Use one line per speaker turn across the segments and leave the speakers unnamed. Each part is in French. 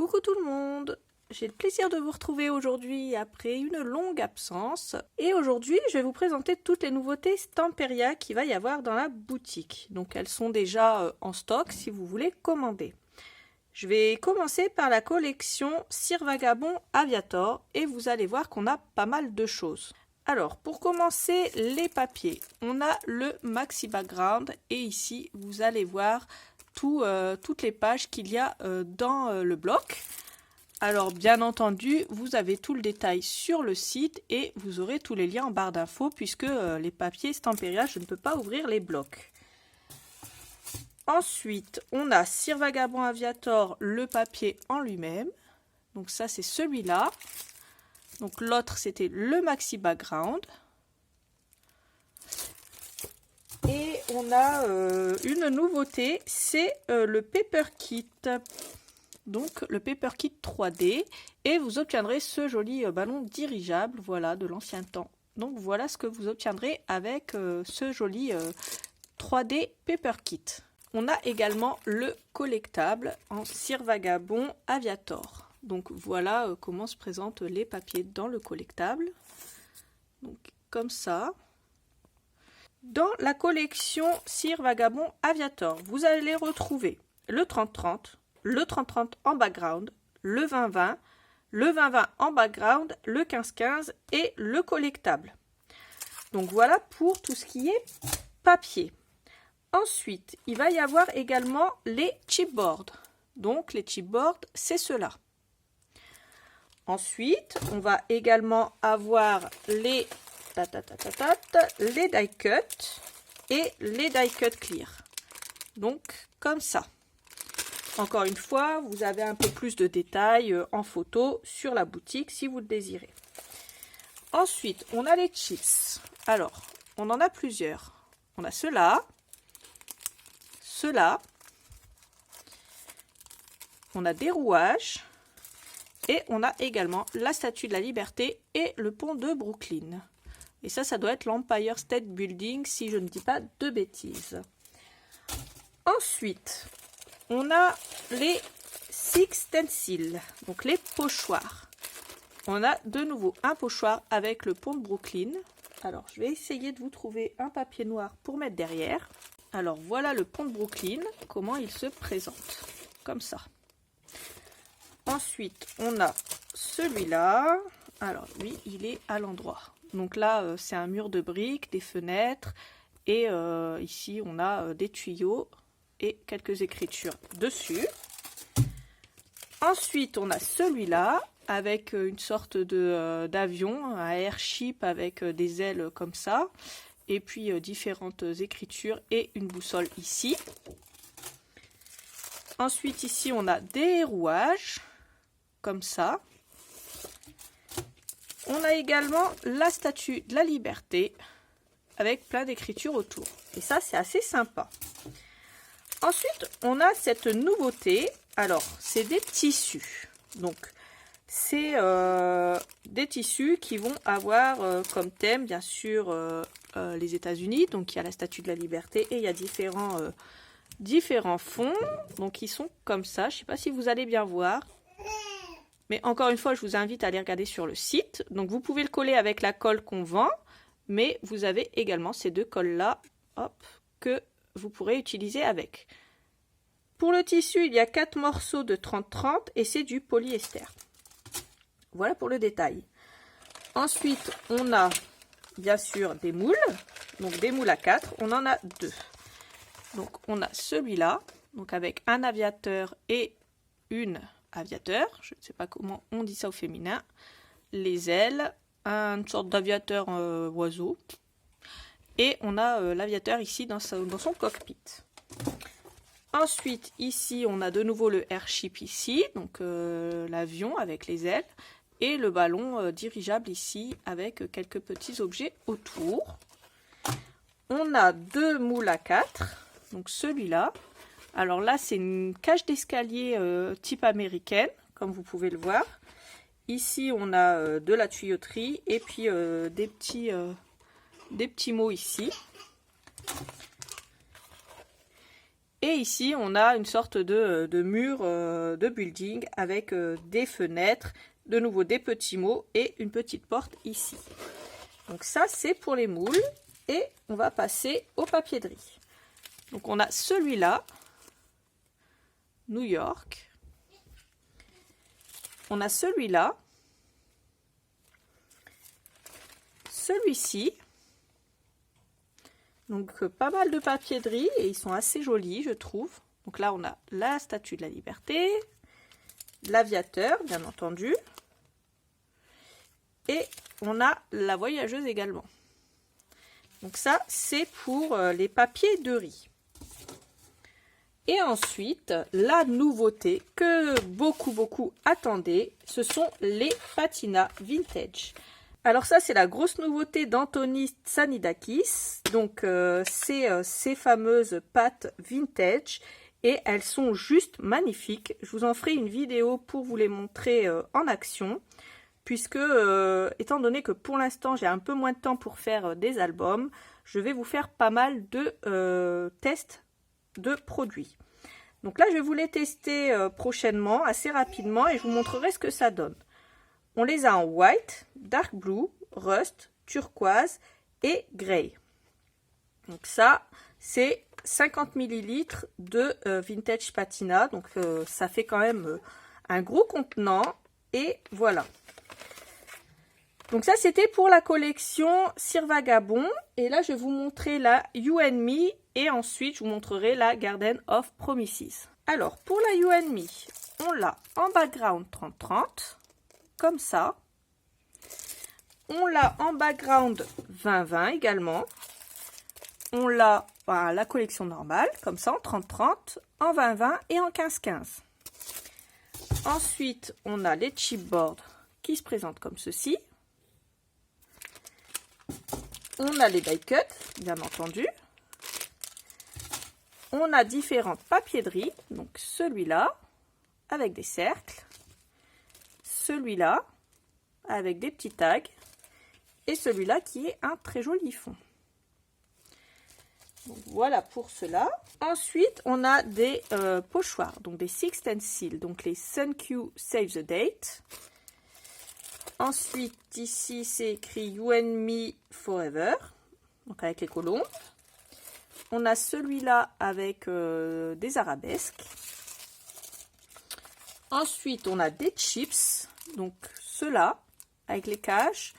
Coucou tout le monde, j'ai le plaisir de vous retrouver aujourd'hui après une longue absence. Et aujourd'hui, je vais vous présenter toutes les nouveautés Stamperia qu'il va y avoir dans la boutique. Donc elles sont déjà en stock si vous voulez commander. Je vais commencer par la collection Cire Vagabond Aviator et vous allez voir qu'on a pas mal de choses. Alors, pour commencer, les papiers. On a le Maxi Background et ici, vous allez voir toutes les pages qu'il y a dans le bloc. Alors, bien entendu, vous avez tout le détail sur le site et vous aurez tous les liens en barre d'infos puisque les papiers Stamperia, je ne peux pas ouvrir les blocs. Ensuite, on a Cire Vagabond Aviator, le papier en lui-même. Donc ça, c'est celui-là. Donc l'autre, c'était le Maxi Background. Et on a une nouveauté, c'est le Paper Kit. Donc le Paper Kit 3D. Et vous obtiendrez ce joli ballon dirigeable, voilà, de l'ancien temps. Donc voilà ce que vous obtiendrez avec ce joli 3D Paper Kit. On a également le collectable en Cire Vagabond Aviator. Donc voilà comment se présentent les papiers dans le collectable. Donc comme ça. Dans la collection Cire Vagabond Aviator, vous allez retrouver le 30-30, le 30-30 en background, le 20-20, le 20-20 en background, le 15-15 et le collectable. Donc voilà pour tout ce qui est papier. Ensuite, il va y avoir également les chipboards. Donc les chipboards, c'est cela. Ensuite, on va également avoir les die cut et les die cut clear. Donc comme ça. Encore une fois, vous avez un peu plus de détails en photo sur la boutique si vous le désirez. Ensuite, on a les chips. Alors, on en a plusieurs. On a ceux-là. Ceux-là. On a des rouages. Et on a également la Statue de la Liberté et le pont de Brooklyn. Et ça doit être l'Empire State Building, si je ne dis pas de bêtises. Ensuite, on a les Six Stencils, donc les pochoirs. On a de nouveau un pochoir avec le pont de Brooklyn. Alors, je vais essayer de vous trouver un papier noir pour mettre derrière. Alors, voilà le pont de Brooklyn, comment il se présente, comme ça. Ensuite, on a celui-là. Alors, lui, il est à l'endroit. Donc là, c'est un mur de briques, des fenêtres. Et ici, on a des tuyaux et quelques écritures dessus. Ensuite, on a celui-là avec une sorte d'avion, un airship avec des ailes comme ça. Et puis, différentes écritures et une boussole ici. Ensuite, ici, on a des rouages. Comme ça. On a également la Statue de la Liberté avec plein d'écritures autour. Et ça, c'est assez sympa. Ensuite, on a cette nouveauté. Alors, c'est des tissus. Donc, c'est des tissus qui vont avoir comme thème, bien sûr, les États-Unis. Donc, il y a la Statue de la Liberté et il y a différents fonds. Donc, ils sont comme ça. Je ne sais pas si vous allez bien voir. Mais encore une fois, je vous invite à aller regarder sur le site. Donc, vous pouvez le coller avec la colle qu'on vend. Mais vous avez également ces deux colles-là que vous pourrez utiliser avec. Pour le tissu, il y a 4 morceaux de 30-30 et c'est du polyester. Voilà pour le détail. Ensuite, on a bien sûr des moules. Donc, des moules à 4. On en a 2. Donc, on a celui-là. Donc, avec un aviateur et une aviateur, je ne sais pas comment on dit ça au féminin, les ailes, une sorte d'aviateur oiseau, et on a l'aviateur ici dans son cockpit. Ensuite, ici, on a de nouveau le airship ici, donc l'avion avec les ailes, et le ballon dirigeable ici avec quelques petits objets autour. On a 2 moules à 4, donc celui-là. Alors là, c'est une cage d'escalier type américaine, comme vous pouvez le voir. Ici, on a de la tuyauterie et puis des petits mots ici. Et ici, on a une sorte de mur de building avec des fenêtres, de nouveau des petits mots et une petite porte ici. Donc ça, c'est pour les moules. Et on va passer au papier de riz. Donc on a celui-là, New York. On a celui-là, celui-ci. Donc pas mal de papier de riz et ils sont assez jolis, je trouve. Donc là, on a la Statue de la Liberté, l'aviateur, bien entendu. Et on a la voyageuse également. Donc ça, c'est pour les papiers de riz. Et ensuite, la nouveauté que beaucoup attendaient, ce sont les patinas vintage. Alors ça, c'est la grosse nouveauté d'Anthony Tsanidakis. Donc c'est ces fameuses pâtes vintage et elles sont juste magnifiques. Je vous en ferai une vidéo pour vous les montrer en action. Puisque, étant donné que pour l'instant, j'ai un peu moins de temps pour faire des albums, je vais vous faire pas mal de tests de produits. Donc là, je vais vous les tester prochainement, assez rapidement, et je vous montrerai ce que ça donne. On les a en white, dark blue, rust, turquoise et grey. Donc ça, c'est 50 ml de vintage patina. Donc ça fait quand même un gros contenant. Et voilà. Donc ça, c'était pour la collection Cire Vagabond. Et là, je vais vous montrer la You and Me. Et ensuite, je vous montrerai la Garden of Promises. Alors, pour la You and Me, on l'a en background 30-30. Comme ça. On l'a en background 20-20 également. On l'a à la collection normale, comme ça, en 30-30, en 20-20 et en 15-15. Ensuite, on a les chipboards qui se présentent comme ceci. On a les die cuts, bien entendu. On a différents papiers de riz, donc celui-là, avec des cercles. Celui-là, avec des petits tags. Et celui-là qui est un très joli fond. Donc, voilà pour cela. Ensuite, on a des pochoirs, donc des Sixth Seal, donc les Thank You Save the Date. Ensuite, ici, c'est écrit You and Me Forever, donc avec les colombes. On a celui-là avec des arabesques. Ensuite, on a des chips, donc ceux-là, avec les caches,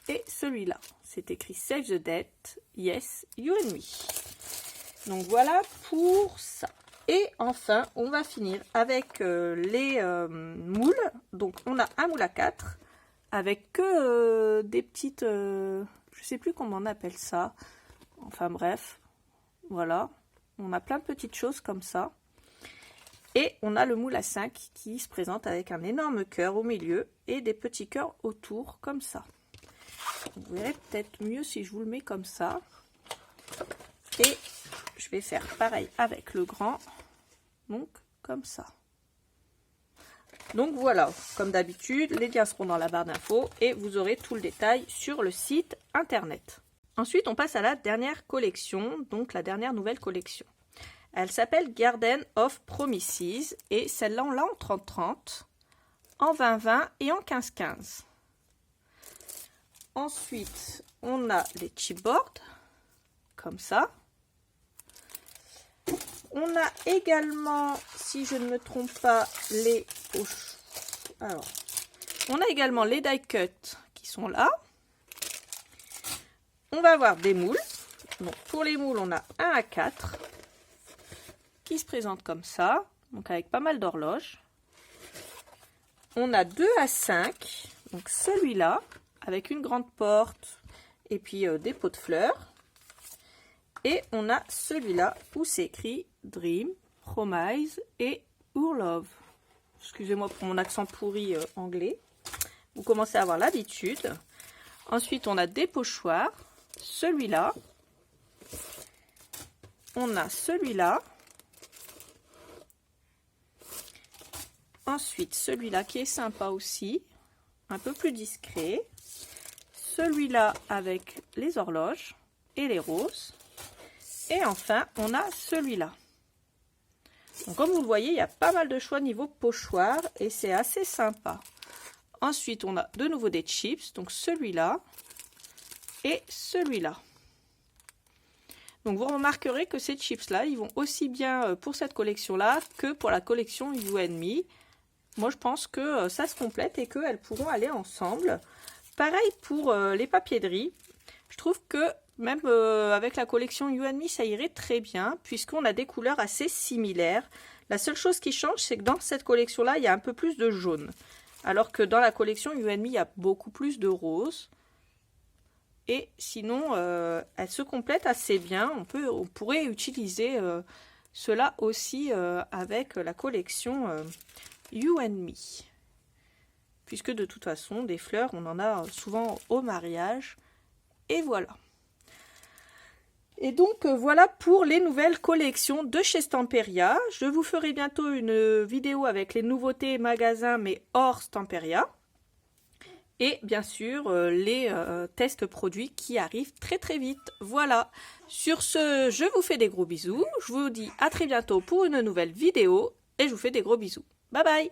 et celui-là. C'est écrit Save the Date, Yes, You and Me. Donc voilà pour ça. Et enfin, on va finir avec les moules. Donc on a un moule à 4 avec que des petites, je sais plus comment on appelle ça. Enfin bref, voilà. On a plein de petites choses comme ça. Et on a le moule à 5 qui se présente avec un énorme cœur au milieu et des petits cœurs autour comme ça. Vous verrez peut-être mieux si je vous le mets comme ça. Et je vais faire pareil avec le grand, donc comme ça. Donc voilà, comme d'habitude, les liens seront dans la barre d'infos et vous aurez tout le détail sur le site internet. Ensuite, on passe à la dernière collection, donc la dernière nouvelle collection. Elle s'appelle Garden of Promises et celle-là, on l'a en 30-30, en 20-20 et en 15-15. Ensuite, on a les chipboards, comme ça. On a également, si je ne me trompe pas, les on a également les die cuts qui sont là. On va avoir des moules. Donc pour les moules, on a 1 à 4 qui se présentent comme ça, donc avec pas mal d'horloges. On a 2 à 5, donc celui-là, avec une grande porte et puis des pots de fleurs. Et on a celui-là où c'est écrit Dream, Promise et Our Love. Excusez-moi pour mon accent pourri anglais. Vous commencez à avoir l'habitude. Ensuite, on a des pochoirs. Celui-là. On a celui-là. Ensuite, celui-là qui est sympa aussi. Un peu plus discret. Celui-là avec les horloges et les roses. Et enfin, on a celui-là. Donc, comme vous le voyez, il y a pas mal de choix niveau pochoir et c'est assez sympa. Ensuite, on a de nouveau des chips, donc celui-là et celui-là. Donc, vous remarquerez que ces chips-là, ils vont aussi bien pour cette collection-là que pour la collection You and Me. Moi, je pense que ça se complète et qu'elles pourront aller ensemble. Pareil pour les papiers de riz. Je trouve que même avec la collection You and Me, ça irait très bien puisqu'on a des couleurs assez similaires. La seule chose qui change, c'est que dans cette collection-là, il y a un peu plus de jaune. Alors que dans la collection You and Me, il y a beaucoup plus de rose. Et sinon, elle se complète assez bien. On pourrait utiliser cela aussi avec la collection You and Me. Puisque de toute façon, des fleurs, on en a souvent au mariage. Et voilà. Et donc, voilà pour les nouvelles collections de chez Stamperia. Je vous ferai bientôt une vidéo avec les nouveautés magasins, mais hors Stamperia. Et bien sûr, les tests produits qui arrivent très très vite. Voilà. Sur ce, je vous fais des gros bisous. Je vous dis à très bientôt pour une nouvelle vidéo. Et je vous fais des gros bisous. Bye bye!